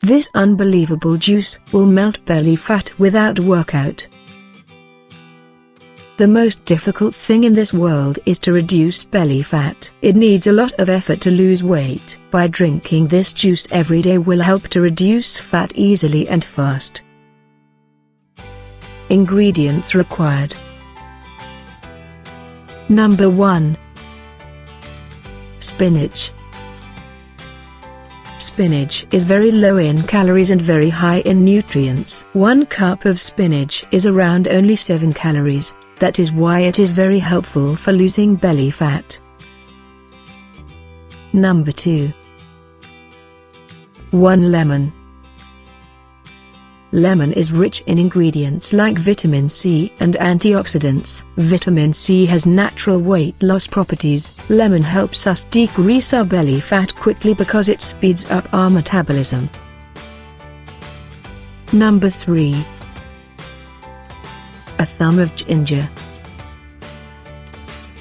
This unbelievable juice will melt belly fat without workout. The most difficult thing in this world is to reduce belly fat. It needs a lot of effort to lose weight. By drinking this juice every day will help to reduce fat easily and fast. Ingredients required. Number 1. Spinach. Spinach is very low in calories and very high in nutrients. 1 cup of spinach is around only 7 calories. That is why it is very helpful for losing belly fat. Number 2. 1 lemon. Lemon is rich in ingredients like vitamin C and antioxidants. Vitamin C has natural weight loss properties. Lemon helps us decrease our belly fat quickly because it speeds up our metabolism. Number 3. A thumb of ginger.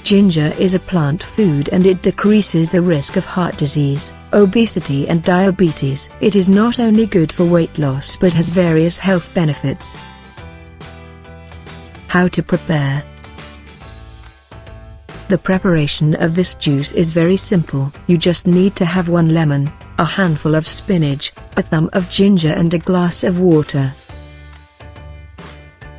Ginger is a plant food and it decreases the risk of heart disease, obesity and diabetes. It is not only good for weight loss but has various health benefits. How to prepare? The preparation of this juice is very simple. You just need to have 1 lemon, a handful of spinach, a thumb of ginger and a glass of water.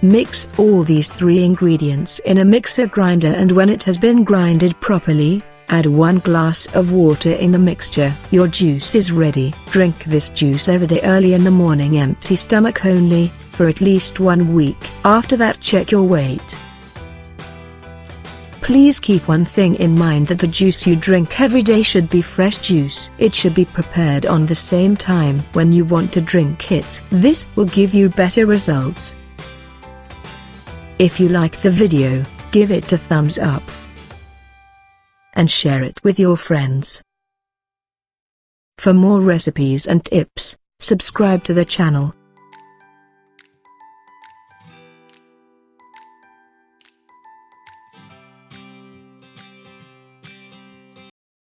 Mix all these 3 ingredients in a mixer grinder, and when it has been grinded properly, add 1 glass of water in the mixture. Your juice is ready. Drink this juice every day early in the morning, empty stomach only, for at least 1 week. After that, check your weight. Please keep one thing in mind, that the juice you drink every day should be fresh juice. It should be prepared on the same time when you want to drink it. This will give you better results. If you like the video, give it a thumbs up and share it with your friends. For more recipes and tips, subscribe to the channel.